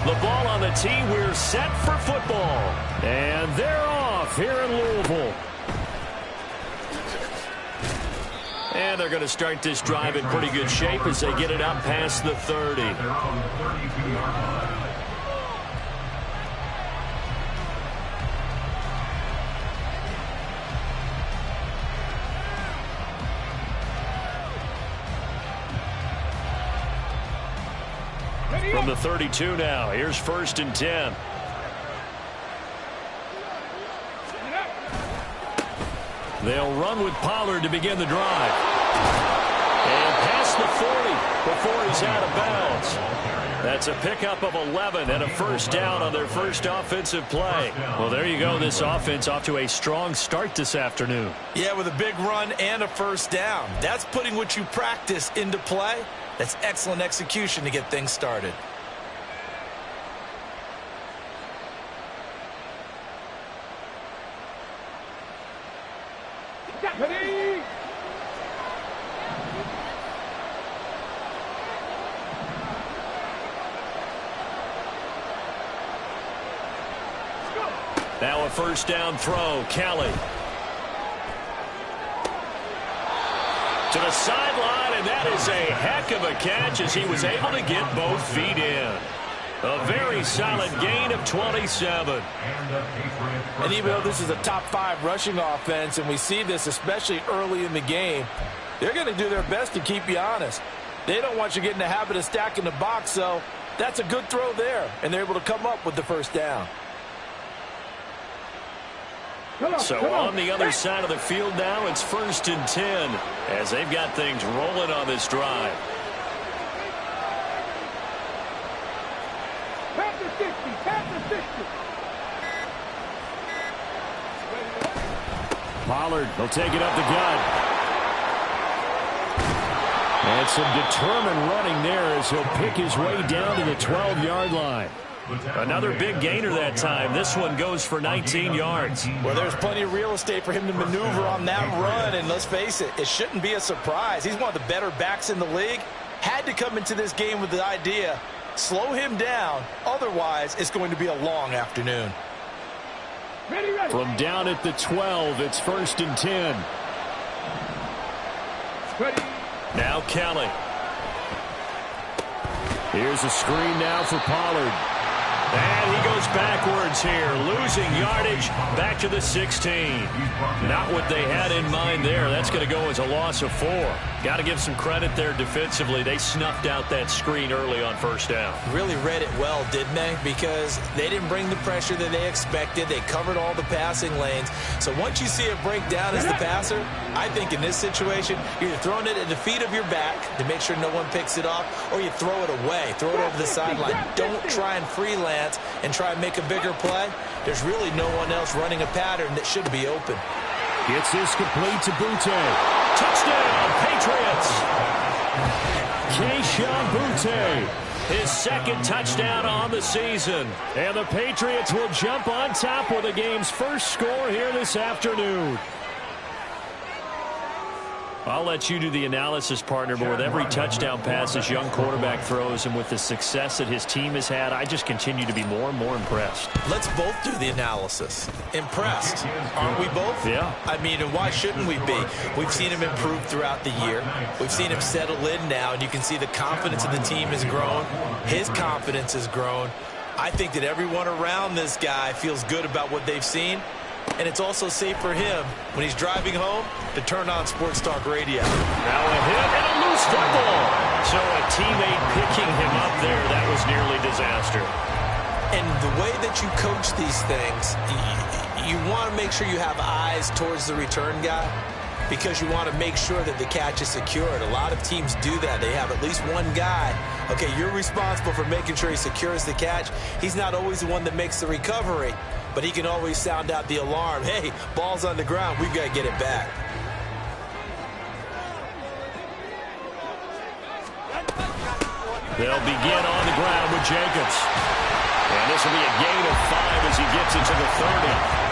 The ball on the tee. We're set for football. And they're off here in Louisville. And they're going to start this drive in pretty good shape as they get it up past the 30. From the 32 now, here's 1st and 10. They'll run with Pollard to begin the drive. And past the 40 before he's out of bounds. That's a pickup of 11 and a first down on their first offensive play. Well, there you go. This offense off to a strong start this afternoon. Yeah, with a big run and a first down. That's putting what you practice into play. That's excellent execution to get things started. Ready? Now a first down throw. Kelly. To the sideline, and that is a heck of a catch as he was able to get both feet in. A very solid gain of 27. And even though this is a top 5 rushing offense, and we see this especially early in the game, they're going to do their best to keep you honest. They don't want you getting the habit of stacking the box, so that's a good throw there, and they're able to come up with the first down. So on the other side of the field now, it's 1st and 10 as they've got things rolling on this drive. Panther 50, Panther 50. Pollard will take it up the gut. And some determined running there as he'll pick his way down to the 12-yard line. Another big gainer that time. This one goes for 19 yards. Well, there's plenty of real estate for him to maneuver on that run, and let's face it, it shouldn't be a surprise. He's one of the better backs in the league. Had to come into this game with the idea, slow him down, otherwise it's going to be a long afternoon. Ready, ready. From down at the 12, it's 1st and 10. Ready. Now Kelly. Here's a screen now for Pollard. And he goes backwards here, losing yardage back to the 16. Not what they had in mind there. That's going to go as a loss of 4. Got to give some credit there defensively. They snuffed out that screen early on first down. Really read it well, didn't they? Because they didn't bring the pressure that they expected. They covered all the passing lanes. So once you see it break down as the passer, I think in this situation, you're either throwing it at the feet of your back to make sure no one picks it off, or you throw it away, throw it over the sideline. Don't try and freelance and try and make a bigger play. There's really no one else running a pattern that should be open. Gets this complete to Butte. Touchdown, Patriots! Kayshon Butte, his second touchdown on the season. And the Patriots will jump on top with the game's first score here this afternoon. I'll let you do the analysis, partner, but with every touchdown pass this young quarterback throws and with the success that his team has had, I just continue to be more and more impressed. Let's both do the analysis. Impressed, aren't we both? Yeah. I mean, and why shouldn't we be? We've seen him improve throughout the year. We've seen him settle in now, and you can see the confidence of the team has grown. His confidence has grown. I think that everyone around this guy feels good about what they've seen. And it's also safe for him when he's driving home to turn on Sports Talk Radio. Now a hit and a loose football. So a teammate picking him up there, that was nearly disaster. And the way that you coach these things, you want to make sure you have eyes towards the return guy because you want to make sure that the catch is secured. A lot of teams do that. They have at least one guy. Okay, you're responsible for making sure he secures the catch. He's not always the one that makes the recovery, but he can always sound out the alarm. Hey, ball's on the ground. We've got to get it back. They'll begin on the ground with Jacobs. And this will be a gain of 5 as he gets it to the 30.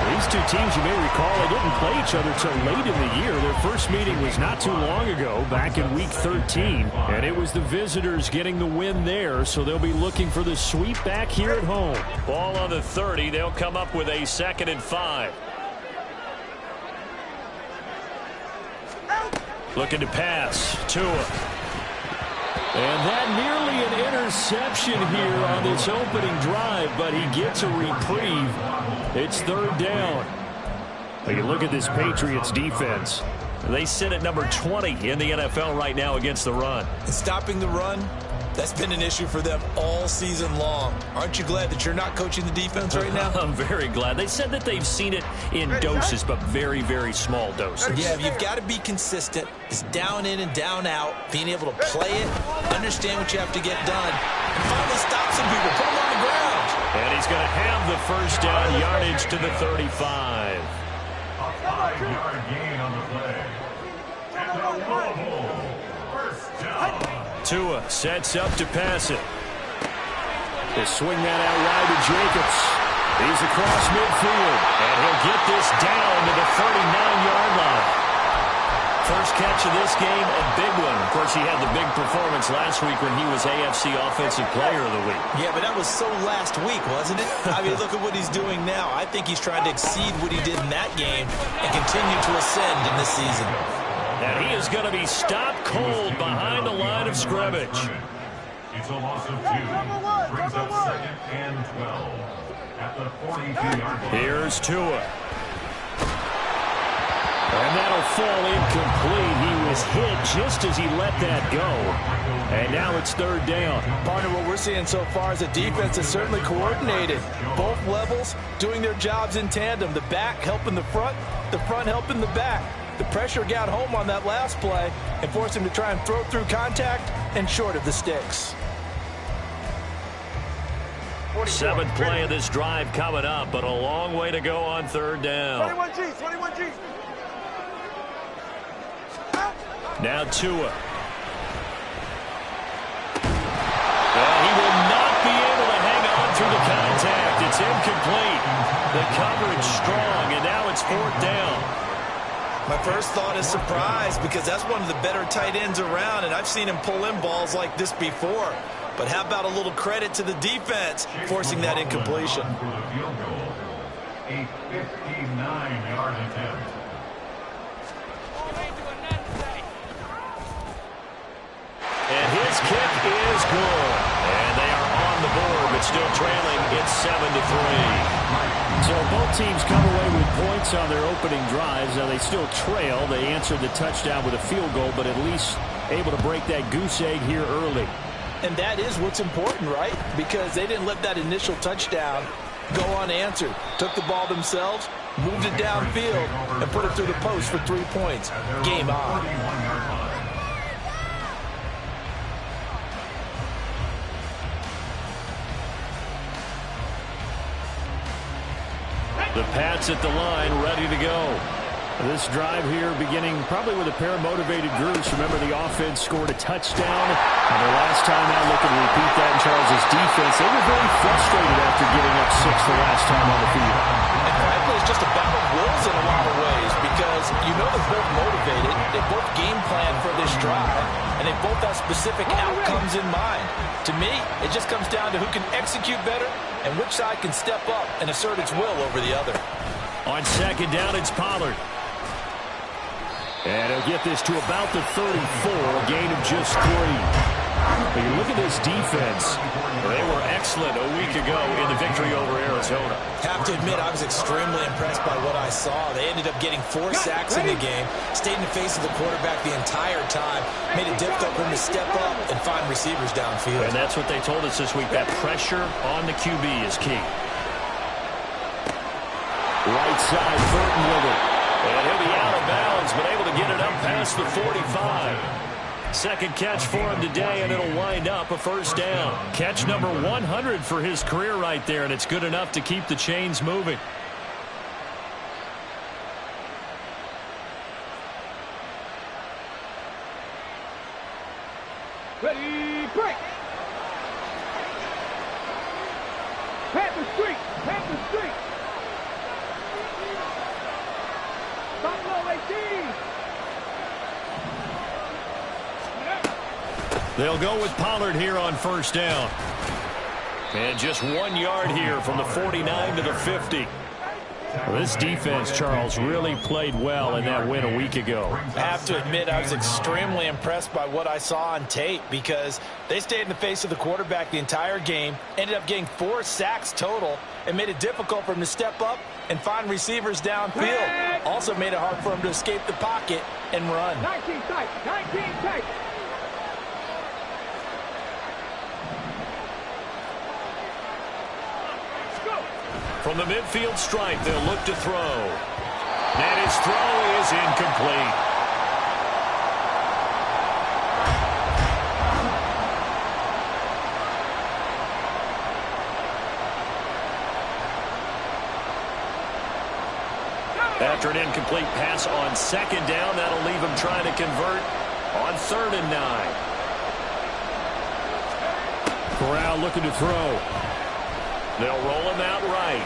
These two teams, you may recall, they didn't play each other till late in the year. Their first meeting was not too long ago, back in Week 13. And it was the visitors getting the win there, so they'll be looking for the sweep back here at home. Ball on the 30. They'll come up with a 2nd and 5. Looking to pass. Tua. And that nearly an interception here on this opening drive, but he gets a reprieve. It's 3rd down. But you look at this Patriots defense. They sit at number 20 in the NFL right now against the run. And stopping the run, that's been an issue for them all season long. Aren't you glad that you're not coaching the defense right now? I'm very glad. They said that they've seen it in doses, but very, very small doses. Yeah, you've got to be consistent. It's down in and down out, being able to play it, understand what you have to get done, and finally stop some people, put them on the ground. And he's going to have the first down yardage to the 35. A 5-yard gain on the play. And the Louisville first down. Tua sets up to pass it. They swing that out wide to Jacobs. He's across midfield, and he'll get this down to the 39-yard line. First catch of this game, a big one. Of course, he had the big performance last week when he was AFC Offensive Player of the Week. Yeah, but that was so last week, wasn't it? I mean, look at what he's doing now. I think he's trying to exceed what he did in that game and continue to ascend in this season. And he is going to be stopped cold behind the line of scrimmage. It's a loss of 2. Brings up 2nd and 12 at the 42-yard line. Here's Tua. And that'll fall incomplete. He was hit just as he let that go. And now it's 3rd down. Partner, what we're seeing so far is a defense that's certainly coordinated. Both levels doing their jobs in tandem. The back helping the front helping the back. The pressure got home on that last play and forced him to try and throw through contact and short of the sticks. 7th play of this drive coming up, but a long way to go on 3rd down. 21G. Now Tua. Well, he will not be able to hang on through the contact. It's incomplete. The coverage strong, and now it's 4th down. My first thought is surprise because that's one of the better tight ends around, and I've seen him pull in balls like this before. But how about a little credit to the defense forcing that incompletion? For the field goal, a 59-yard attempt. And his kick is good. And they are on the board, but still trailing. It's 7-3. So both teams come away with points on their opening drives. Now they still trail. They answered the touchdown with a field goal, but at least able to break that goose egg here early. And that is what's important, right? Because they didn't let that initial touchdown go unanswered. Took the ball themselves, moved it downfield, and put it through the post for 3 points. Game on. The Pats at the line, ready to go. This drive here beginning probably with a pair of motivated groups. Remember, the offense scored a touchdown. And the last time out, looking to repeat that in Charles' defense. They were very frustrated after giving up 6 the last time on the field. And frankly, it's just a battle of wills in a lot of ways because you know they're both motivated. They both game plan for this drive, and they both have specific outcomes in mind. To me, it just comes down to who can execute better and which side can step up and assert its will over the other. On 2nd down, it's Pollard. And he'll get this to about the 34, a gain of just 3. But you look at this defense. They were excellent a week ago in the victory over Arizona. Have to admit, I was extremely impressed by what I saw. They ended up getting 4 sacks in the game, stayed in the face of the quarterback the entire time, made it difficult for him to step up and find receivers downfield. And that's what they told us this week. That pressure on the QB is key. Right side, Burton with it. And he'll be out of bounds, but able to get it up past the 45. Second catch for him today, and it'll wind up a first down. Catch number 100 for his career right there, and it's good enough to keep the chains moving. Ready, break. Panther Street. They'll go with Pollard here on first down. And just 1 yard here from the 49 to the 50. Well, this defense, Charles, really played well in that win a week ago. I have to admit, I was extremely impressed by what I saw on tape because they stayed in the face of the quarterback the entire game, ended up getting 4 sacks total, and made it difficult for him to step up and find receivers downfield. Also made it hard for him to escape the pocket and run. 19 tight, 19 tight. From the midfield stripe, they'll look to throw. And his throw is incomplete. After an incomplete pass on second down, that'll leave him trying to convert on 3rd and 9. Corral looking to throw. They'll roll him out right.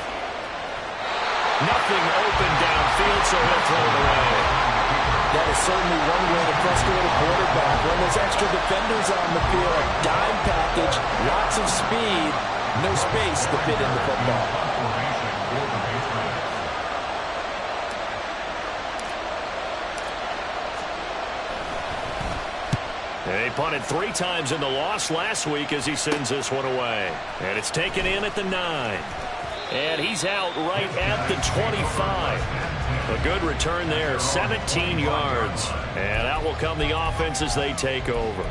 Nothing open downfield, so he'll throw it away. That is certainly one way to frustrate a quarterback. When there's extra defenders on the field, dime package, lots of speed, no space to fit in the football. They punted 3 times in the loss last week as he sends this one away. And it's taken in at the 9. And he's out right at the 25. A good return there, 17 yards. And out will come the offense as they take over.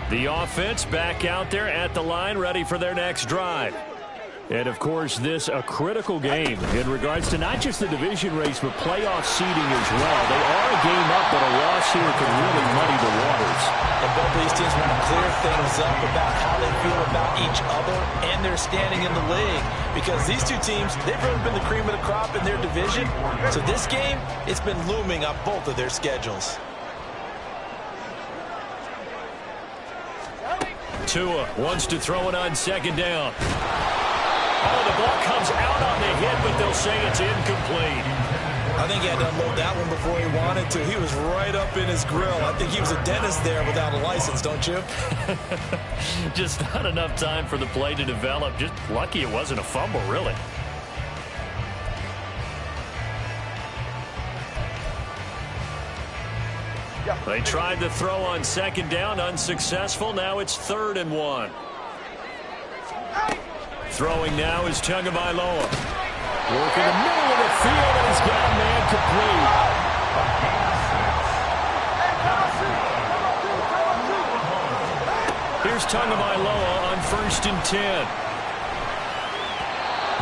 The offense back out there at the line, ready for their next drive. And, of course, this a critical game in regards to not just the division race, but playoff seeding as well. They are a game up, but a loss here could really muddy the waters. And both of these teams want to clear things up about how they feel about each other and their standing in the league. Because these two teams, they've really been the cream of the crop in their division. So this game, it's been looming on both of their schedules. Tua wants to throw it on second down. Oh, the ball comes out on the hit, but they'll say it's incomplete. I think he had to unload that one before he wanted to. He was right up in his grill. I think he was a dentist there without a license, don't you? Just not enough time for the play to develop. Just lucky it wasn't a fumble, really. They tried to throw on second down, unsuccessful. Now it's 3rd and 1. Throwing now is Tagovailoa. Working the middle of the field, and he's got a man complete. Here's Tagovailoa on 1st and 10.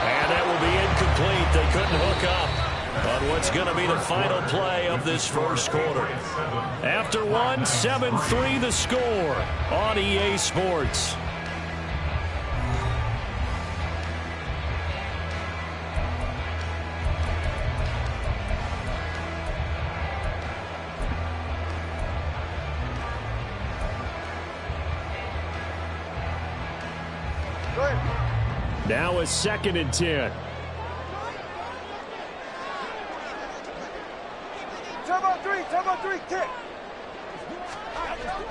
And that will be incomplete. They couldn't hook up on what's going to be the final play of this first quarter. After 1, 7-3 the score on EA Sports. Now a 2nd and 10. Turbo 3, kick.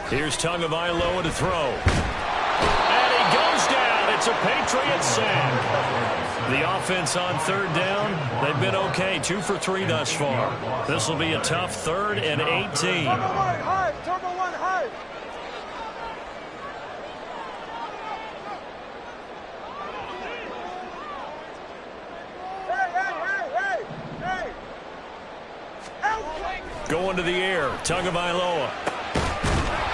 Here's Tagovailoa to throw. And he goes down. It's a Patriot sack. The offense on 3rd down, they've been okay. 2 for 3 thus far. This will be a tough 3rd and 18. Turbo 1 high. Turbo 1 high. Going to the air, Tagovailoa.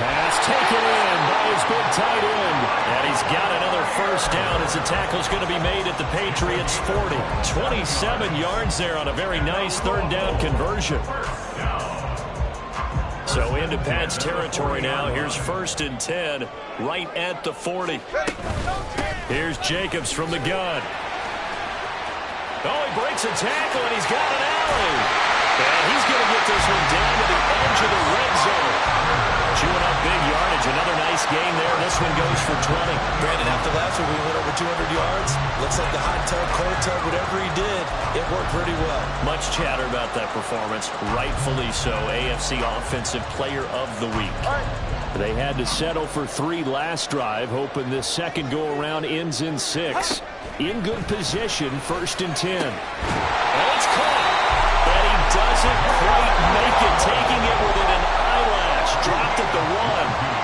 Pass taken in by his big tight end. And he's got another first down as the tackle's going to be made at the Patriots' 40. 27 yards there on a very nice 3rd down conversion. So into Pat's territory now. Here's 1st and 10 right at the 40. Here's Jacobs from the gun. Oh, he breaks a tackle, and he's got an alley. And he's going to get this one down to the edge of the red zone. Chewing up big yardage. Another nice gain there. This one goes for 20. Brandon, after last week, we went over 200 yards. Looks like the hot tub, cold tub, whatever he did, it worked pretty well. Much chatter about that performance. Rightfully so. AFC Offensive Player of the Week. They had to settle for 3 last drive, hoping this second go-around ends in 6. In good position, 1st and 10. And it's caught. And he doesn't quite make it, taking it within an eyelash. Dropped at the 1.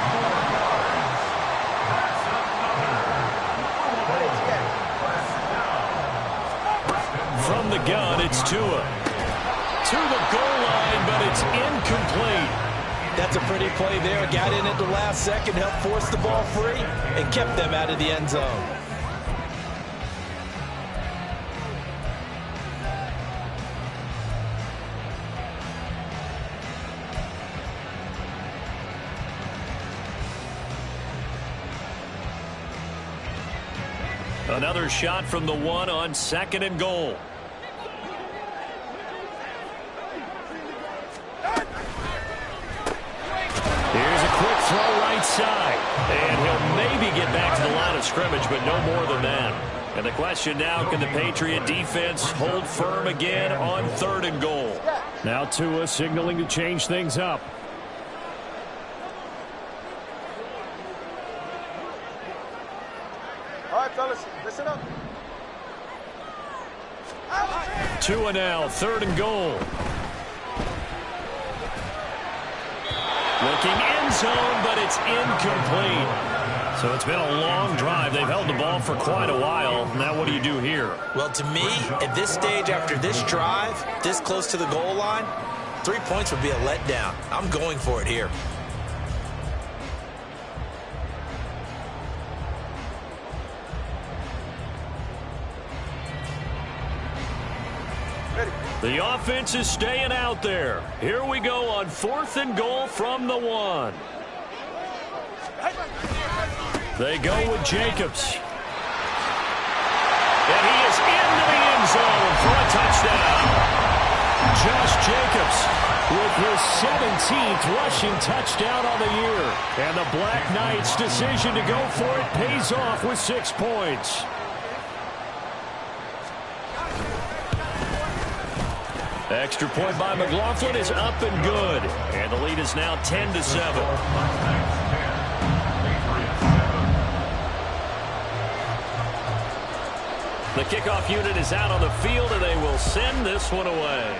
From the gun, it's Tua. To the goal line, but it's incomplete. That's a pretty play there. Got in at the last second, helped force the ball free, and kept them out of the end zone. Another shot from the 1 on 2nd and goal. Here's a quick throw right side. And he'll maybe get back to the line of scrimmage, but no more than that. And the question now, can the Patriot defense hold firm again on 3rd and goal? Now Tua signaling to change things up. All right, fellas, listen up. Tua now, 3rd and goal. Looking end zone, but it's incomplete. So it's been a long drive. They've held the ball for quite a while. Now what do you do here? Well, to me, at this stage after this drive, this close to the goal line, 3 points would be a letdown. I'm going for it here. The offense is staying out there. Here we go on 4th and goal from the 1. They go with Jacobs. And he is into the end zone for a touchdown. Josh Jacobs with his 17th rushing touchdown on the year. And the Black Knights' decision to go for it pays off with 6 points. Extra point by McLaughlin is up and good. And the lead is now 10-7. The kickoff unit is out on the field, and they will send this one away.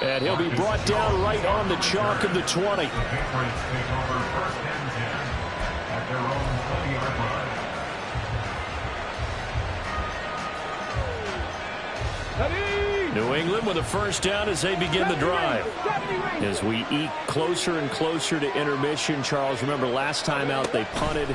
And he'll be brought down right on the chalk of the 20. The Patriots take over 1st and 10 at their own 20-yard line. New England with a 1st down as they begin the drive. As we eke closer and closer to intermission, Charles, remember last time out they punted.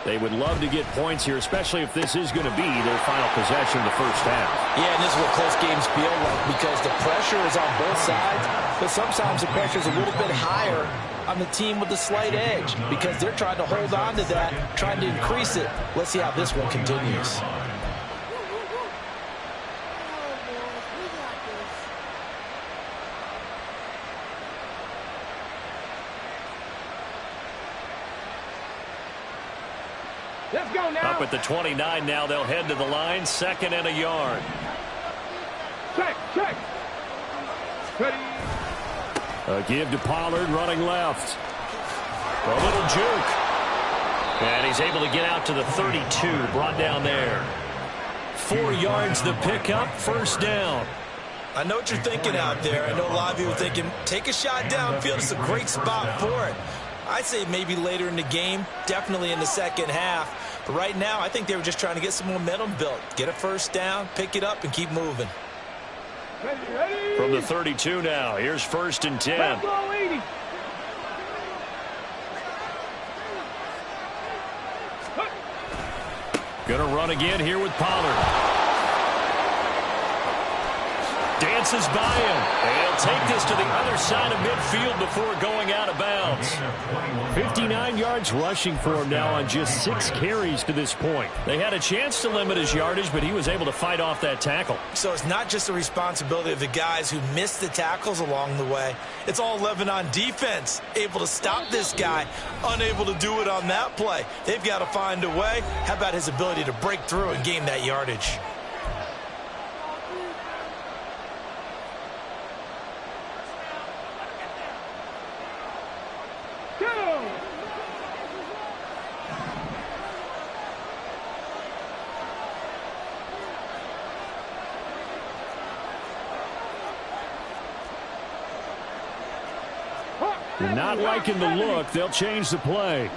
They would love to get points here, especially if this is going to be their final possession of the 1st half. Yeah, and this is what close games feel like because the pressure is on both sides, but sometimes the pressure is a little bit higher on the team with the slight edge because they're trying to hold on to that, trying to increase it. Let's see how this one continues. Let's go now. Up at the 29 now, they'll head to the line, 2nd and a yard. Check. Ready. A give to Pollard running left. A little juke. And he's able to get out to the 32, brought down there. 4 yards the pickup, 1st down. I know what you're thinking out there. I know a lot of you are thinking, take a shot downfield. It's a great spot for it. I'd say maybe later in the game, definitely in the 2nd half. But right now, I think they were just trying to get some momentum built. Get a 1st down, pick it up, and keep moving. Ready. From the 32 now, here's 1st and 10. Let's go, 80. Gonna run again here with Pollard. dances by him. And he'll take this to the other side of midfield before going out of bounds. 59 yards rushing for him now on just 6 carries to this point. They had a chance to limit his yardage, but he was able to fight off that tackle. So it's not just the responsibility of the guys who missed the tackles along the way. It's all 11 on defense, able to stop this guy, unable to do it on that play. They've got to find a way. How about his ability to break through and gain that yardage? They're not liking the look. They'll change the play.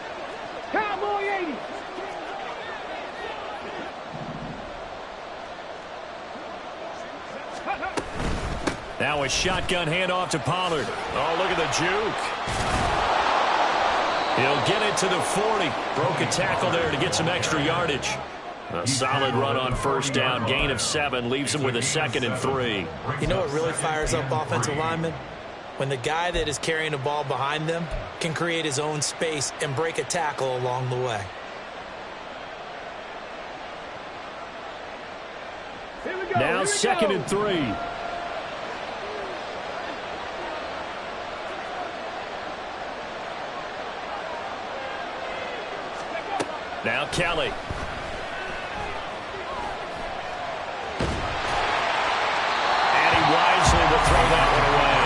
Cowboy 80. Now a shotgun handoff to Pollard. Oh, look at the juke. He'll get it to the 40. Broke a tackle there to get some extra yardage. A solid run on first down. Gain of 7 leaves him with a 2nd and 3. You know what really fires up offensive linemen? When the guy that is carrying the ball behind them can create his own space and break a tackle along the way. Now 2nd and 3. Now Kelly. And he wisely will throw that one away.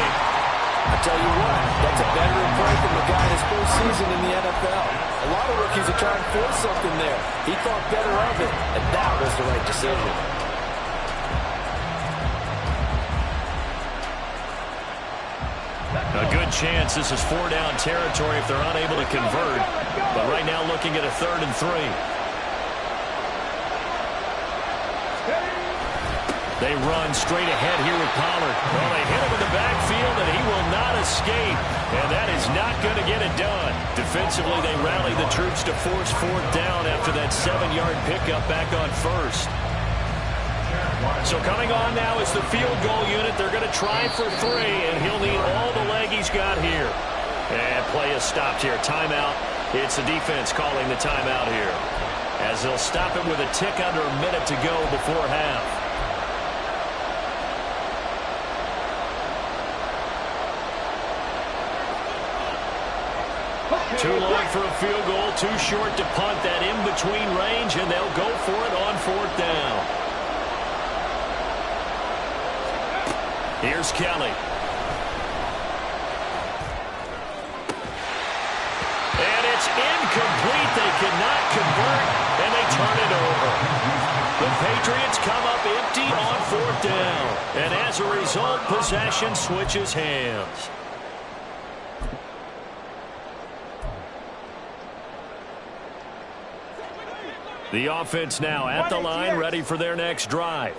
I tell you what, that's a veteran play from a guy in his first season in the NFL. A lot of rookies are trying to force something there. He thought better of it, and that was the right decision. A good chance this is 4-down territory if they're unable to convert. But right now looking at a 3rd and 3. They run straight ahead here with Pollard. Well, they hit him in the backfield, and he will not escape. And that is not going to get it done. Defensively, they rally the troops to force 4th down after that 7-yard pickup back on 1st. So coming on now is the field goal unit. They're going to try for 3, and he'll need all the leg he's got here. And play is stopped here. Timeout. It's the defense calling the timeout here, as they'll stop it with a tick under a minute to go before half. Too long for a field goal, too short to punt that in-between range, and they'll go for it on 4th down. Here's Kelly. And it's incomplete. They cannot convert, and they turn it over. The Patriots come up empty on 4th down, and as a result, possession switches hands. The offense now at the line, ready for their next drive.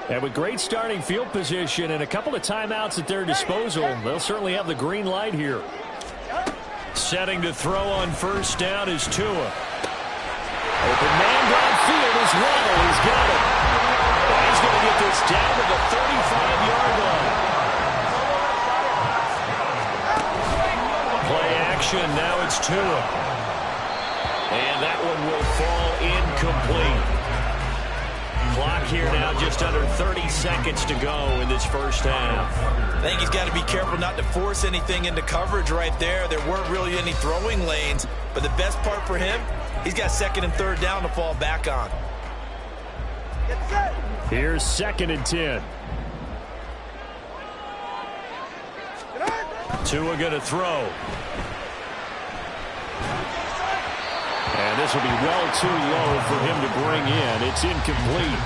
And with great starting field position and a couple of timeouts at their disposal, they'll certainly have the green light here. Setting to throw on 1st down is Tua. Open man downfield as well. He's got it. And he's going to get this down to the 35-yard line. Play action. Now it's Tua. And that one will fall incomplete. Clock here now just under 30 seconds to go in this first half. I think he's got to be careful not to force anything into coverage right there. There weren't really any throwing lanes, but the best part for him, he's got 2nd and 3rd down to fall back on. Here's 2nd and 10. Tua going to throw. And this will be well too low for him to bring in. It's incomplete.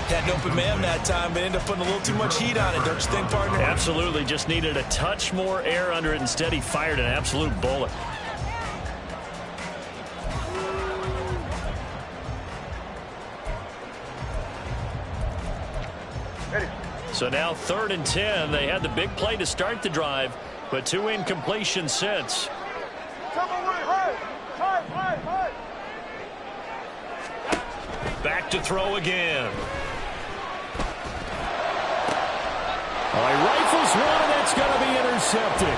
Had an open man that time, but ended up putting a little too much heat on it, don't you think, partner? Absolutely. Just needed a touch more air under it. Instead, he fired an absolute bullet. So now 3rd and 10. They had the big play to start the drive, but 2 incompletions since. Back to throw again. intercepted.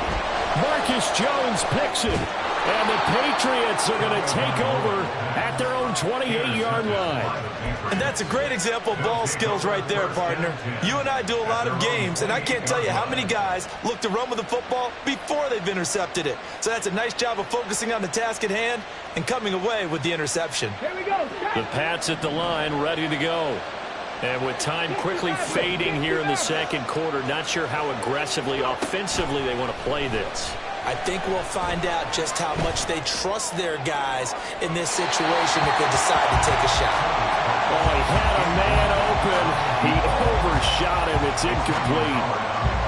Marcus Jones picks it. And the Patriots are going to take over at their own 28-yard line. And that's a great example of ball skills right there, partner. You and I do a lot of games, and I can't tell you how many guys look to run with the football before they've intercepted it. So that's a nice job of focusing on the task at hand and coming away with the interception. Here we go. The Pats at the line, ready to go. And with time quickly fading here in the second quarter, not sure how aggressively, offensively they want to play this. I think we'll find out just how much they trust their guys in this situation if they decide to take a shot. Oh, he had a man open. He overshot him. It's incomplete.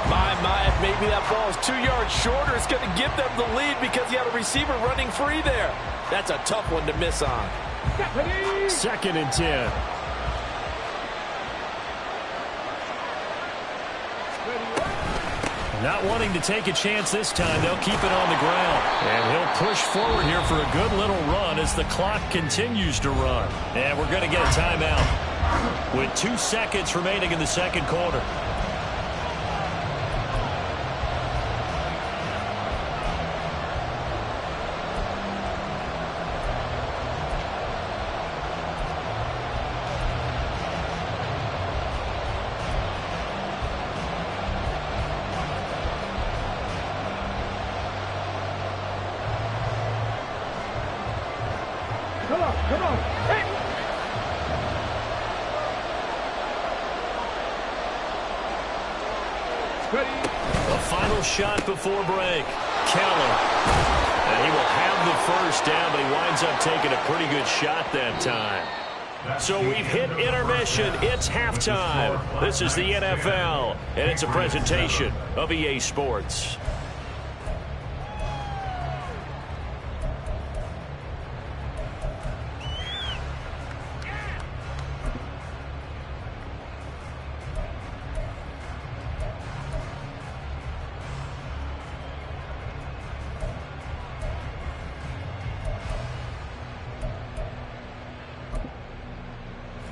My, if maybe that ball is 2 yards shorter, it's going to give them the lead because he had a receiver running free there. That's a tough one to miss on. 2nd and 10. Not wanting to take a chance this time, they'll keep it on the ground. And he'll push forward here for a good little run as the clock continues to run. And we're going to get a timeout with 2 seconds remaining in the second quarter. Come on. Hey. Ready. A final shot before break. Keller. And he will have the first down, but he winds up taking a pretty good shot that time. So we've hit intermission. It's halftime. This is the NFL, and it's a presentation of EA Sports.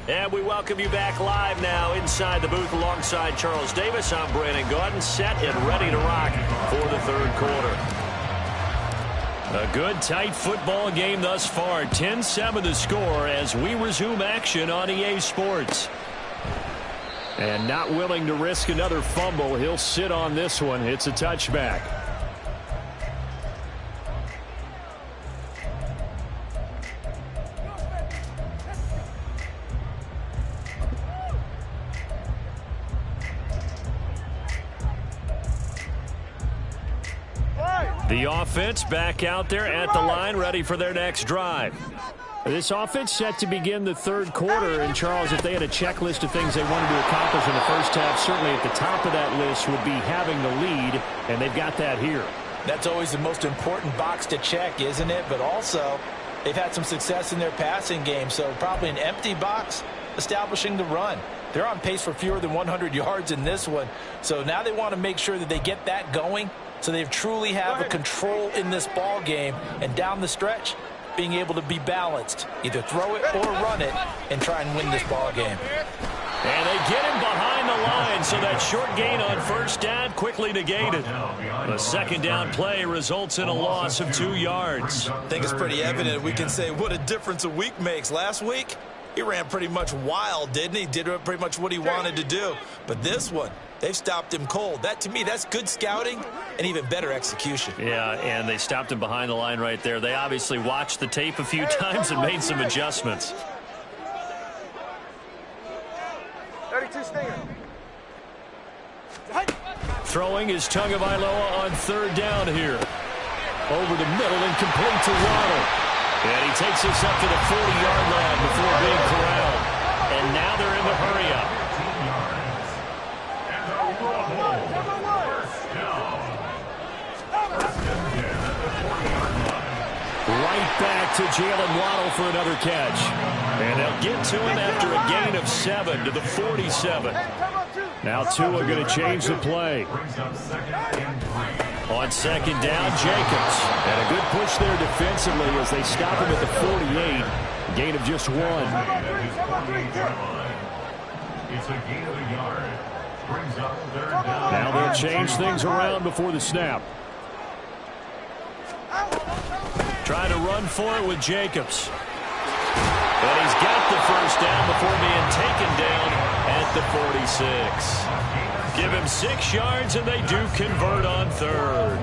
And we welcome you back live now inside the booth alongside Charles Davis. I'm Brandon Gaudin, set and ready to rock for the third quarter. A good, tight football game thus far. 10-7 the score as we resume action on EA Sports. And not willing to risk another fumble. He'll sit on this one. It's a touchback. The offense back out there at the line, ready for their next drive. This offense set to begin the third quarter, and Charles, if they had a checklist of things they wanted to accomplish in the first half, certainly at the top of that list would be having the lead, and they've got that here. That's always the most important box to check, isn't it? But also, they've had some success in their passing game, so probably an empty box establishing the run. They're on pace for fewer than 100 yards in this one, so now they want to make sure that they get that going so they truly have a control in this ball game, and down the stretch, being able to be balanced, either throw it or run it, and try and win this ball game. And they get him behind the line, so that short gain on first down quickly negated. The second down play results in a loss of 2 yards. I think it's pretty evident. We can say what a difference a week makes. Last week, he ran pretty much wild, didn't he? Did pretty much what he wanted to do. But this one, they've stopped him cold. That, to me, that's good scouting and even better execution. Yeah, and they stopped him behind the line right there. They obviously watched the tape a few times and made some adjustments. 32 Stinger. Throwing is Tagovailoa on third down here. Over the middle and complete to Waddle. And he takes us up to the 40-yard line before being corralled. And now they're in the hurry-up. Right back to Jalen Waddle for another catch. And they'll get to him after a gain of 7 to the 47. Now Tua going to change the play. On second down, Jacobs. And a good push there defensively as they stop him at the 48. Gain of just 1. It's a gain of a yard. Brings up third down. Now they'll change things around before the snap. Trying to run for it with Jacobs. And he's got the first down before being taken down at the 46. Give him 6 yards, and they do convert on third.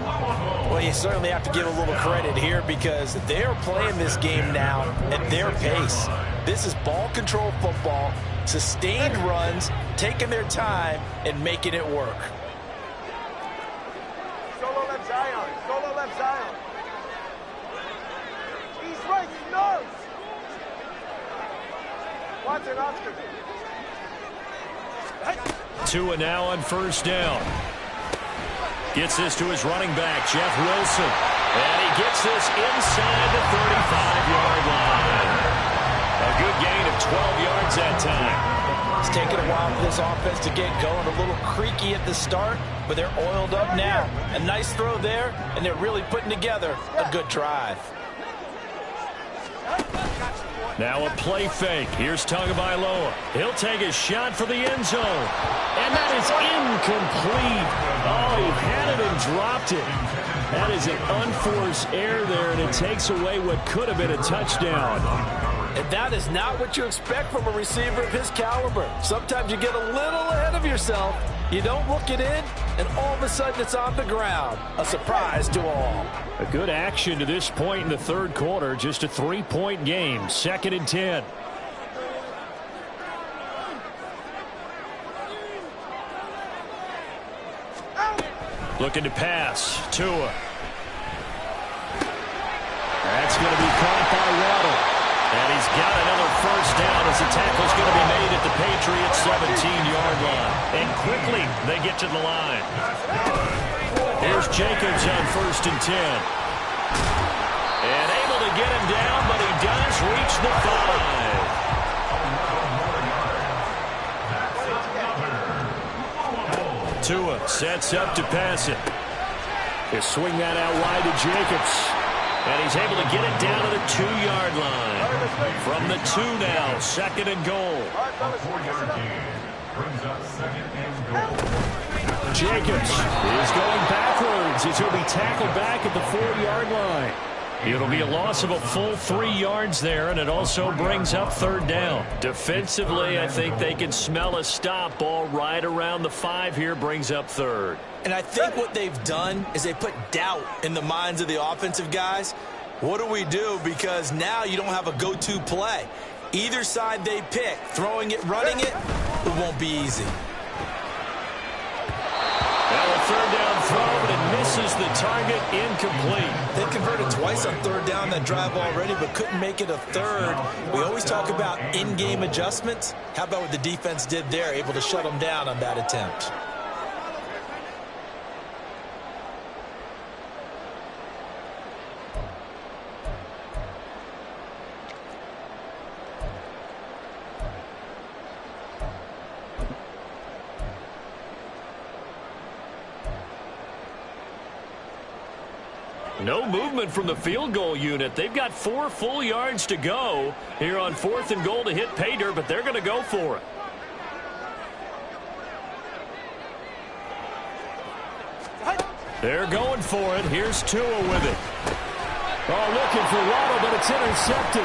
Well, you certainly have to give a little credit here because they're playing this game now at their pace. This is ball control football, sustained runs, taking their time, and making it work. Solo left Zion. Solo left Zion. He's right. He knows. Watson, Oscar. Tua now on first down. Gets this to his running back, Jeff Wilson. And he gets this inside the 35-yard line. A good gain of 12 yards that time. It's taken a while for this offense to get going. A little creaky at the start, but they're oiled up now. A nice throw there, and they're really putting together a good drive. Now a play fake. Here's Tagovailoa. He'll take a shot for the end zone. And that is incomplete. Oh, he had it and dropped it. That is an unforced error there, and it takes away what could have been a touchdown. And that is not what you expect from a receiver of his caliber. Sometimes you get a little ahead of yourself. You don't look it in, and all of a sudden it's on the ground. A surprise to all. A good action to this point in the third quarter. Just a 3-point game. 2nd and 10. Looking to pass. Tua. That's going to be caught by Waddle. And he's got another first down as the tackle's going to be made at the Patriots' 17-yard line. And quickly, they get to the line. Here's Jacobs on 1st and 10. And able to get him down, but he does reach the 5. Tua sets up to pass it. They swing that out wide to Jacobs. And he's able to get it down to the 2-yard line. From the 2 now, 2nd and goal. Jacobs is going backwards as he'll be tackled back at the 4-yard line. It'll be a loss of a full 3 yards there, and it also brings up 3rd down. Defensively, I think they can smell a stop. Ball right around the 5 here brings up 3rd. And I think what they've done is they put doubt in the minds of the offensive guys. What do we do? Because now you don't have a go-to play. Either side they pick, throwing it, running it, it won't be easy. Now a 3rd down throw, but it misses the target, incomplete. They converted twice on 3rd down that drive already, but couldn't make it a 3rd. We always talk about in-game adjustments. How about what the defense did there, able to shut them down on that attempt? No movement from the field goal unit. They've got 4 full yards to go here on 4th and goal to hit pay dirt, but they're going to go for it. They're going for it. Here's Tua with it. Oh, looking for Waddle, but it's intercepted.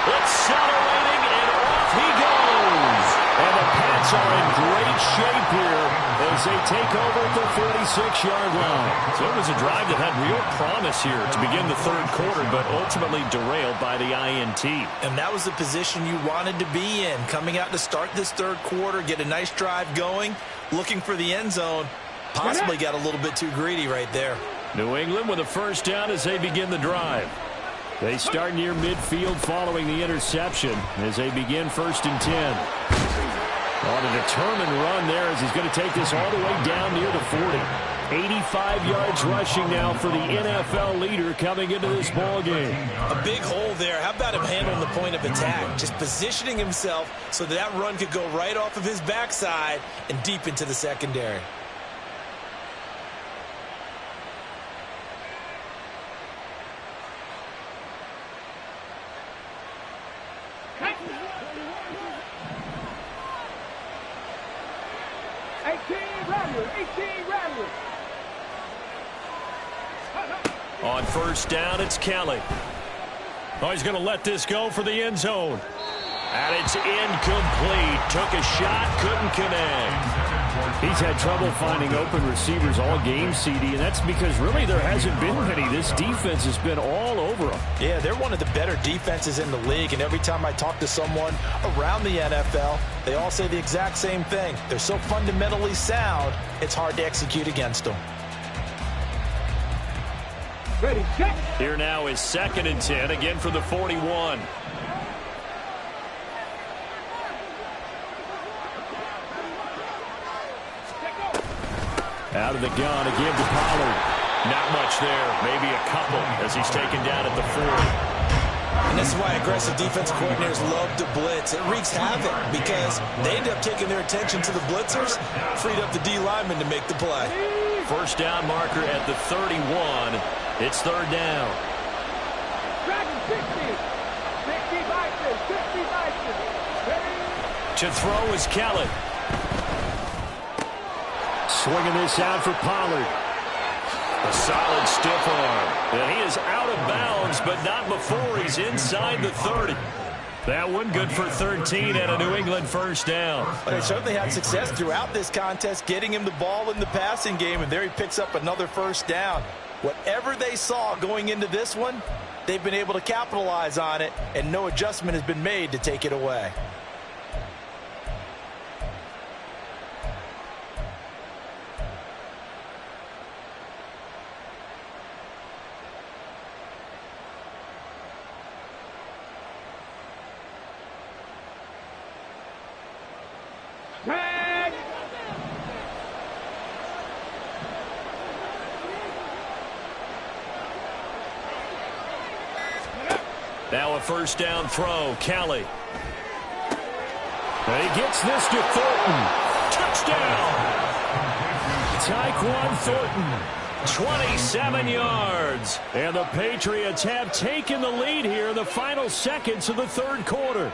Accelerating, and off he goes. And the Pats are in great shape here as they take over at the 46-yard line. So it was a drive that had real promise here to begin the 3rd quarter, but ultimately derailed by the INT. And that was the position you wanted to be in, coming out to start this 3rd quarter, get a nice drive going, looking for the end zone. Possibly got a little bit too greedy right there. New England with a first down as they begin the drive. They start near midfield following the interception as they begin 1st and 10. On a determined run there as he's going to take this all the way down near the 40. 85 yards rushing now for the NFL leader coming into this ball game. A big hole there. How about him handling the point of attack? Just positioning himself so that run could go right off of his backside and deep into the secondary. On first down, it's Kelly. Oh, he's going to let this go for the end zone. And it's incomplete. Took a shot, couldn't connect. He's had trouble finding open receivers all game, CD, and that's because really there hasn't been many. This defense has been all over them. Yeah, they're one of the better defenses in the league, and every time I talk to someone around the NFL, they all say the exact same thing. They're so fundamentally sound, it's hard to execute against them. Ready, check. Here now is 2nd and 10, again for the 41. Out of the gun again to Pollard. Not much there, maybe a couple as he's taken down at the 40. And this is why aggressive defense coordinators love to blitz. It wreaks havoc because they end up taking their attention to the blitzers, freed up the D lineman to make the play. First down marker at the 31. It's 3rd down. Dragon 60. 60 Vikings. 60 Vikings. Ready? To throw is Kelly. Swinging this out for Pollard. A solid stiff arm. And he is out of bounds, but not before he's inside the 30. That one good for 13 and a New England first down. But they certainly had success throughout this contest, getting him the ball in the passing game, and there he picks up another first down. Whatever they saw going into this one, they've been able to capitalize on it, and no adjustment has been made to take it away. Tag. Now a first down throw, Kelly. And he gets this to Thornton. Touchdown! Tyquan Thornton. 27 yards. And the Patriots have taken the lead here in the final seconds of the 3rd quarter.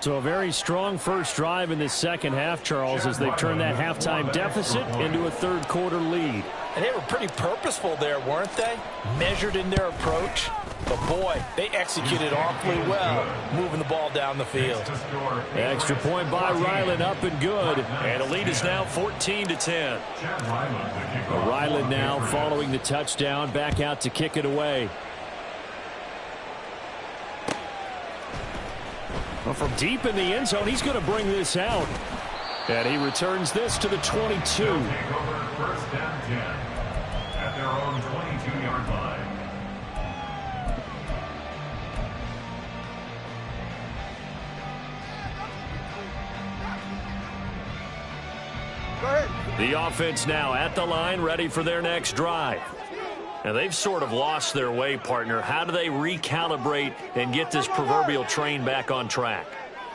So a very strong first drive in this second half, Charles, as they've turned that halftime deficit into a 3rd quarter lead. And they were pretty purposeful there, weren't they? Measured in their approach. But, boy, they executed awfully well, moving the ball down the field. Extra point by Ryland, up and good. And the lead is now 14-10. Ryland now following the touchdown, back out to kick it away. Well, from deep in the end zone, he's going to bring this out. And he returns this to the 22. First down 10 at their own 22-yard line. Go ahead. The offense now at the line, ready for their next drive. Now, they've sort of lost their way, partner. How do they recalibrate and get this proverbial train back on track?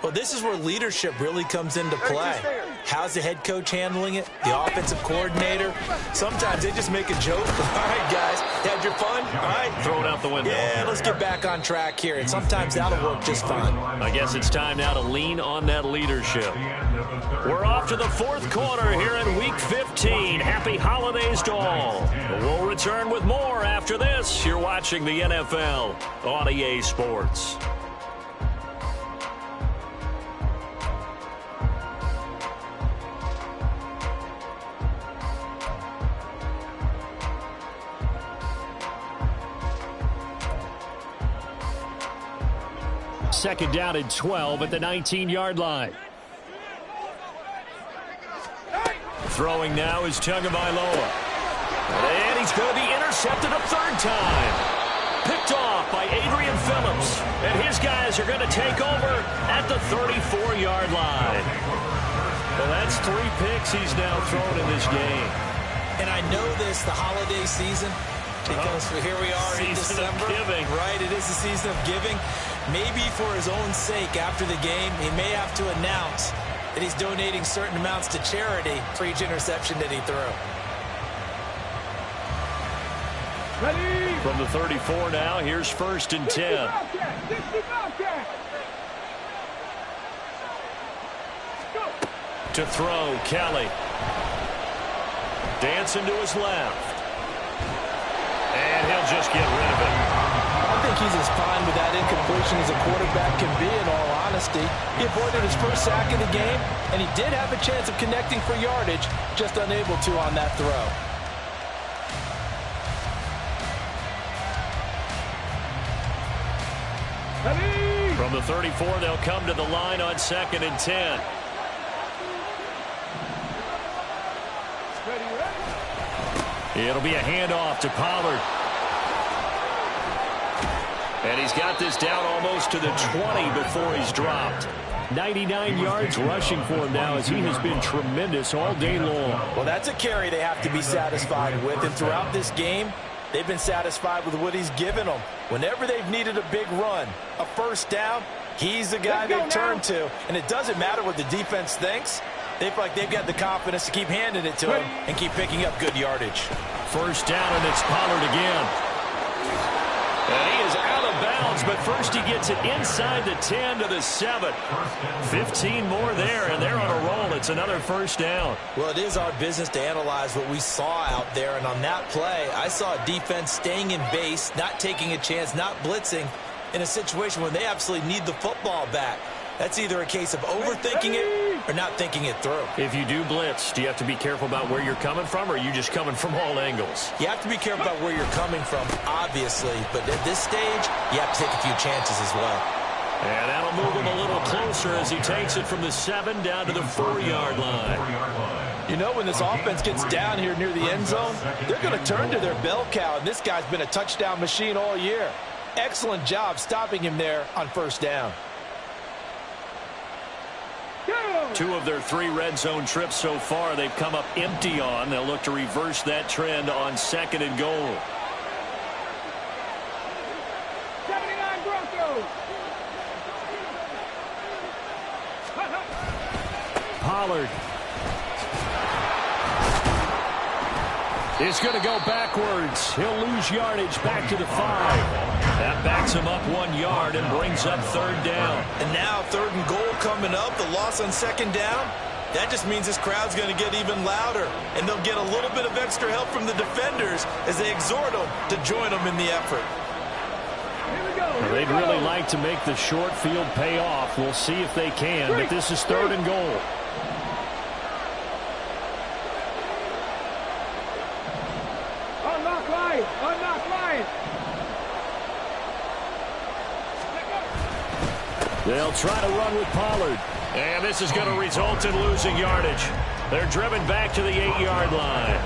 Well, this is where leadership really comes into play. How's the head coach handling it? The offensive coordinator? Sometimes they just make a joke. All right, guys, had your fun? All right. Throw it out the window. Yeah, let's get back on track here. And sometimes that'll work just fine. I guess it's time now to lean on that leadership. We're off to the 4th quarter here in Week 15. Happy holidays to all. We'll return with more after this. You're watching the NFL on EA Sports. Second down and 12 at the 19-yard line. Throwing now is Tagovailoa. And he's going to be intercepted a 3rd time. Picked off by Adrian Phillips. And his guys are going to take over at the 34-yard line. Well, that's 3 picks he's now thrown in this game. And I know this, the holiday season, because here we are in December. Giving. Right, it is the season of giving. Maybe for his own sake after the game, he may have to announce that he's donating certain amounts to charity for each interception that he threw. Ready. From the 34 now, here's 1st and 10. 60 Bobcat. Go. To throw, Kelly. Dancing to his left. And he'll just get rid of it. I think he's as fine with that incompletion as a quarterback can be, in all honesty. He avoided his first sack of the game, and he did have a chance of connecting for yardage, just unable to on that throw. From the 34, they'll come to the line on 2nd and 10. It'll be a handoff to Pollard. And he's got this down almost to the 20 before he's dropped. 99 yards rushing for him now, as he has been tremendous all day long. Well, that's a carry they have to be satisfied with, and throughout this game, they've been satisfied with what he's given them. Whenever they've needed a big run, a first down, he's the guy they turn to. And it doesn't matter what the defense thinks. They feel like they've got the confidence to keep handing it to him and keep picking up good yardage. First down, and it's Pollard again. And he is out of bounds, but first he gets it inside the 10 to the 7. 15 more there, and they're on a roll. It's another first down. Well, it is our business to analyze what we saw out there, and on that play, I saw a defense staying in base, not taking a chance, not blitzing in a situation where they absolutely need the football back. That's either a case of overthinking it or not thinking it through. If you do blitz, do you have to be careful about where you're coming from, or are you just coming from all angles? You have to be careful about where you're coming from, obviously, but at this stage, you have to take a few chances as well. And that'll move him a little closer as he takes it from the 7 down to the 4-yard line. You know, when this offense gets down here near the end zone, they're going to turn to their bell cow, and this guy's been a touchdown machine all year. Excellent job stopping him there on first down. 2 of their 3 red zone trips so far they've come up empty on. They'll look to reverse that trend on 2nd and goal. 79 Broncos. Pollard is going to go backwards. He'll lose yardage back to the 5. That backs him up 1 yard and brings up 3rd down. And now 3rd and goal coming up, the loss on 2nd down. That just means this crowd's going to get even louder, and they'll get a little bit of extra help from the defenders as they exhort them to join them in the effort. Well, they'd really like to make the short field pay off. We'll see if they can, but this is 3rd and goal. Unlock line. Unlock line. They'll try to run with Pollard. And this is going to result in losing yardage. They're driven back to the 8-yard line.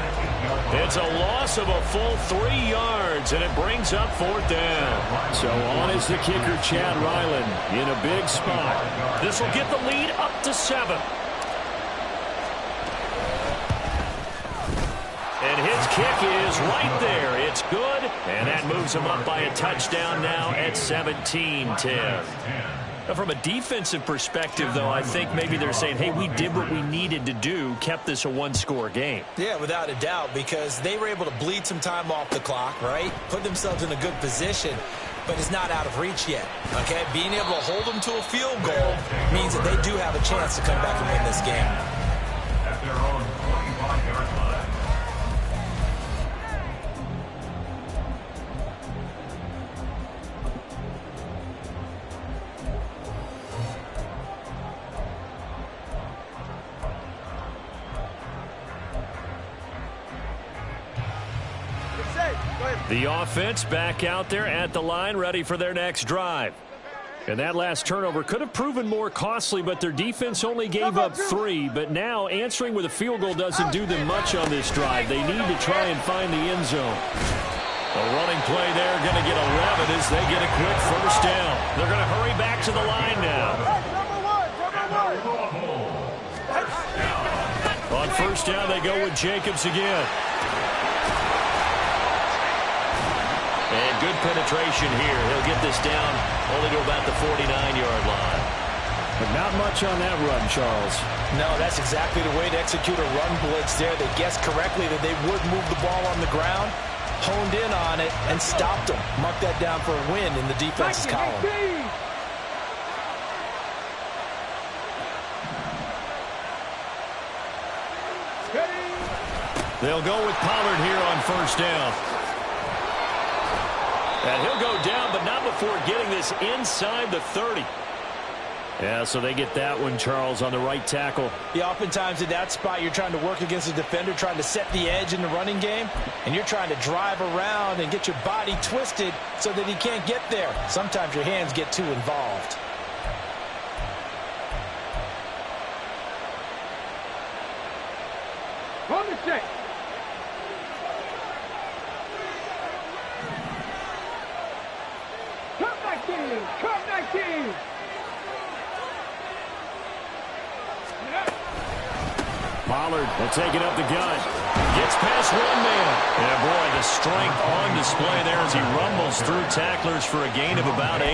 It's a loss of a full 3 yards, and it brings up 4th down. So on is the kicker, Chad Ryland, in a big spot. This will get the lead up to 7. And his kick is right there. It's good, and that moves him up by a touchdown now at 17-10. From a defensive perspective, though, I think maybe they're saying, hey, we did what we needed to do, kept this a 1-score game. Yeah, without a doubt, because they were able to bleed some time off the clock, right? Put themselves in a good position, but it's not out of reach yet, okay? Being able to hold them to a field goal means that they do have a chance to come back and win this game. At their own 25-yard line. The offense back out there at the line, ready for their next drive. And that last turnover could have proven more costly, but their defense only gave up 3. But now answering with a field goal doesn't do them much on this drive. They need to try and find the end zone. A running play there, going to get 11 as they get a quick first down. They're going to hurry back to the line now. On first down, they go with Jacobs again. And good penetration here. He'll get this down only to about the 49-yard line. But not much on that run, Charles. No, that's exactly the way to execute a run blitz there. They guessed correctly that they would move the ball on the ground, honed in on it, and stopped them. Mark that down for a win in the defense's column. They'll go with Pollard here on first down. And he'll go down, but not before getting this inside the 30. Yeah, so they get that one, Charles, on the right tackle. Yeah, oftentimes in that spot, you're trying to work against a defender, trying to set the edge in the running game, and you're trying to drive around and get your body twisted so that he can't get there. Sometimes your hands get too involved. On the check. Come 19. Come 19. Pollard will take it up the gut. Gets past one man. And boy, the strength on display there as he rumbles through tacklers for a gain of about 8.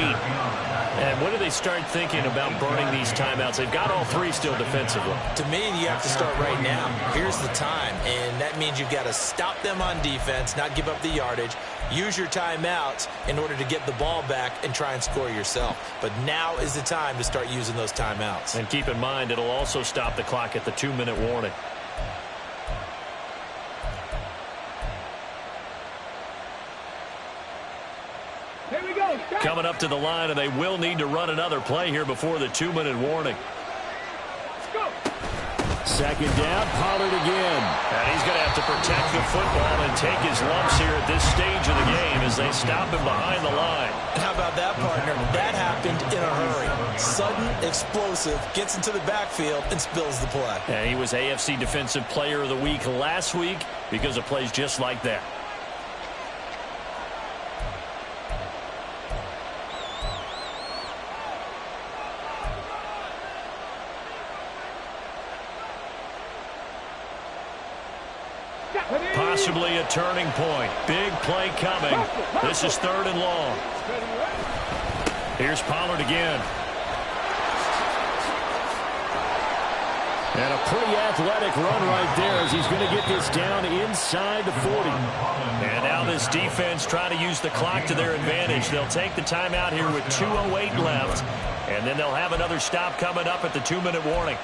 And when do they start thinking about burning these timeouts? They've got all 3 still defensively. To me, you have to start right now. Here's the time, and that means you've got to stop them on defense, not give up the yardage. Use your timeouts in order to get the ball back and try and score yourself. But now is the time to start using those timeouts. And keep in mind, it'll also stop the clock at the 2-minute warning. Here we go. Stop. Coming up to the line, and they will need to run another play here before the 2-minute warning. Go. Second down, Pollard again. And he's going to have to protect the football and take his lumps here at this stage of the game as they stop him behind the line. How about that, partner? That happened in a hurry. Sudden, explosive, gets into the backfield and spills the play. And he was AFC Defensive Player of the Week last week because of plays just like that. Possibly a turning point. Big play coming. This is 3rd and long. Here's Pollard again. And a pretty athletic run right there as he's going to get this down inside the 40. And now this defense trying to use the clock to their advantage. They'll take the timeout here with 2:08 left. And then they'll have another stop coming up at the 2-minute warning.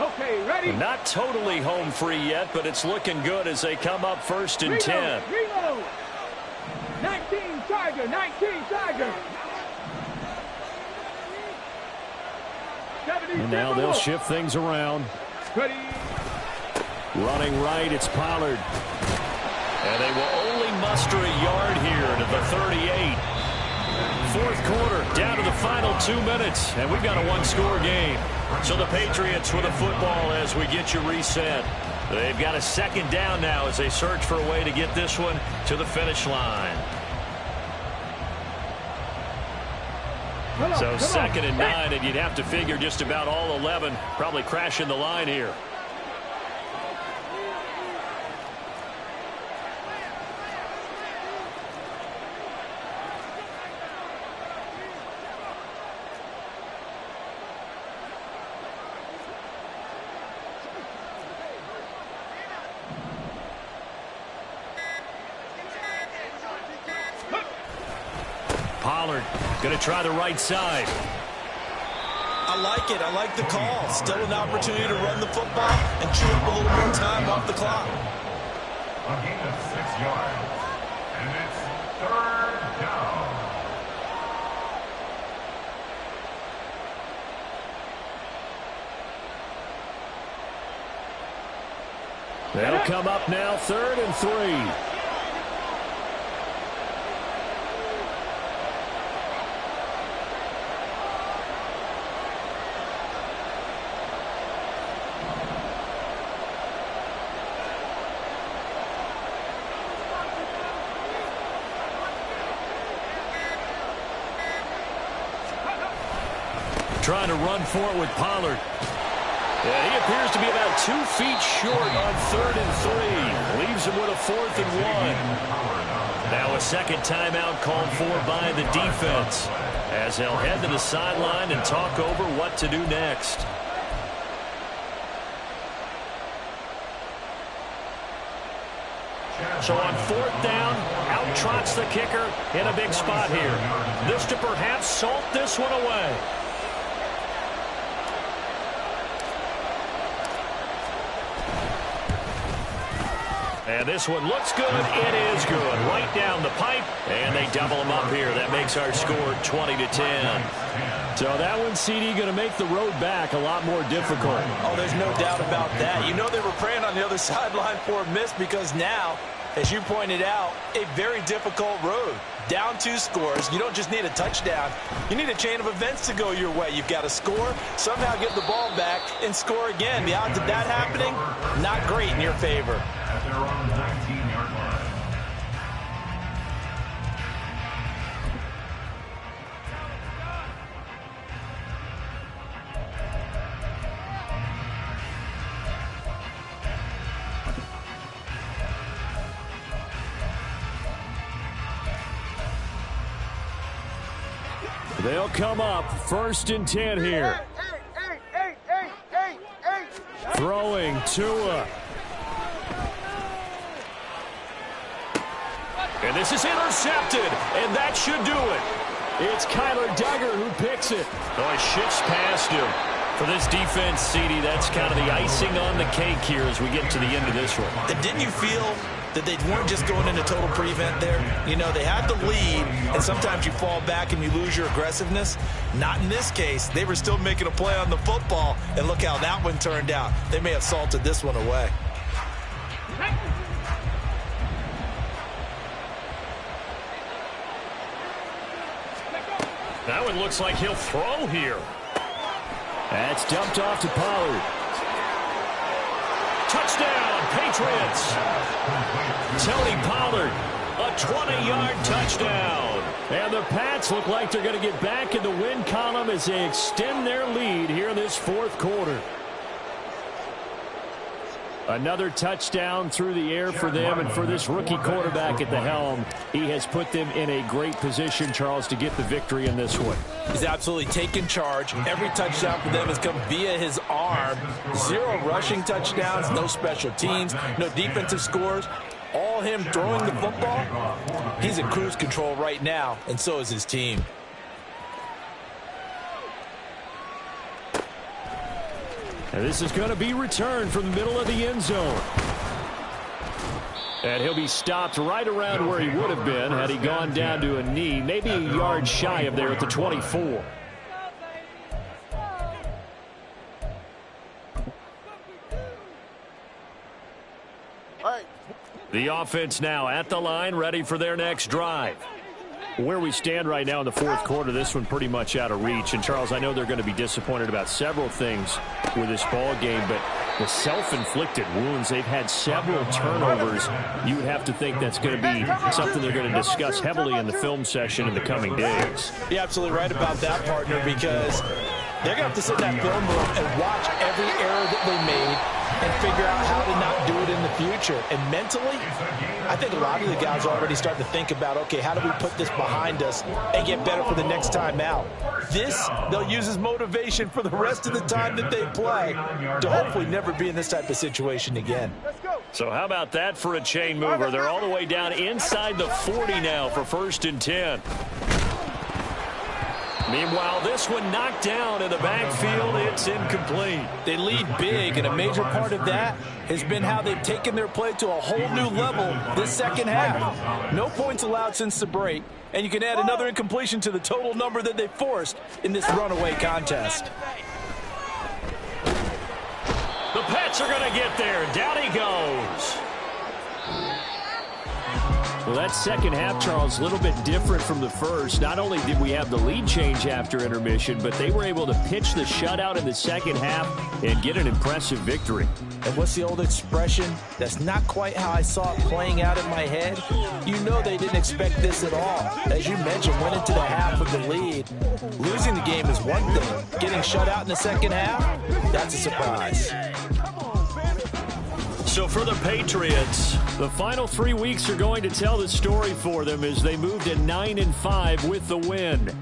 Okay, ready? Not totally home free yet, but it's looking good as they come up 1st and 10. Reload. 19 Tiger. 19 Tiger. And now they'll shift things around. Ready. Running right, it's Pollard. And they will only muster a yard here to the 38. 4th quarter, down to the final 2 minutes, and we've got a 1-score game. So the Patriots with the football as we get you reset. They've got a 2nd down now as they search for a way to get this one to the finish line. So 2nd and 9, and you'd have to figure just about all 11 probably crashing the line here. Pollard going to try the right side. I like it. I like the call. Still an opportunity to run the football and chew up a little more time off the clock. A gain of 6 yards. And it's 3rd down. They'll come up now 3rd and 3. Trying to run for it with Pollard. Yeah, he appears to be about 2 feet short on 3rd and 3. Leaves him with a 4th and 1. Now a 2nd timeout called for by the defense as they'll head to the sideline and talk over what to do next. So on 4th down, out trots the kicker in a big spot here. This to perhaps salt this one away. And this one looks good. It is good. Right down the pipe. And they double them up here. That makes our score 20-10. So that one, CD, going to make the road back a lot more difficult. Oh, there's no doubt about that. You know they were praying on the other sideline for a miss because now, as you pointed out, a very difficult road. Down 2 scores. You don't just need a touchdown. You need a chain of events to go your way. You've got to score, somehow get the ball back, and score again. The odds of that happening, not great in your favor. At their own 19-yard line. They'll come up 1st and 10 here. Throwing Tua. And this is intercepted, and that should do it. It's Kyler Duggar who picks it. Oh, he shifts past him. For this defense, CD, that's kind of the icing on the cake here as we get to the end of this one. And didn't you feel that they weren't just going into total prevent there? You know, they had the lead, and sometimes you fall back and you lose your aggressiveness. Not in this case. They were still making a play on the football, and look how that one turned out. They may have salted this one away. That one looks like he'll throw here. That's dumped off to Pollard. Touchdown, Patriots. Tony Pollard, a 20-yard touchdown. And the Pats look like they're going to get back in the win column as they extend their lead here in this 4th quarter. Another touchdown through the air for them, and for this rookie quarterback at the helm, he has put them in a great position, Charles, to get the victory in this one. He's absolutely taken charge. Every touchdown for them has come via his arm. 0 rushing touchdowns, no special teams, no defensive scores. All him throwing the football. He's in cruise control right now, and so is his team. And this is going to be returned from the middle of the end zone. And he'll be stopped right around where he would have been had he gone down to a knee, maybe a yard shy of there at the 24. The offense now at the line, ready for their next drive. Where we stand right now in the 4th quarter, this one pretty much out of reach. And, Charles, I know they're going to be disappointed about several things with this ball game, but the self-inflicted wounds, they've had several turnovers. You would have to think that's going to be something they're going to discuss heavily in the film session in the coming days. You're absolutely right about that, partner, because they're going to have to sit in that film room and watch every error that they made and figure out how to not do it in the future. And mentally, I think a lot of the guys are already starting to think about, okay, how do we put this behind us and get better for the next time out? This, they'll use as motivation for the rest of the time that they play to hopefully never be in this type of situation again. So how about that for a chain mover? They're all the way down inside the 40 now for 1st and 10. Meanwhile, this one knocked down in the backfield. It's incomplete. They lead big, and a major part of that has been how they've taken their play to a whole new level this second half. No points allowed since the break, and you can add another incompletion to the total number that they forced in this runaway contest. The Pats are going to get there. Down he goes. Well, that second half, Charles, a little bit different from the first. Not only did we have the lead change after intermission, but they were able to pitch the shutout in the second half and get an impressive victory. And what's the old expression? That's not quite how I saw it playing out in my head. You know they didn't expect this at all. As you mentioned, went into the half with the lead. Losing the game is one thing. Getting shut out in the second half, that's a surprise. So for the Patriots, the final 3 weeks are going to tell the story for them as they move to 9-5 with the win.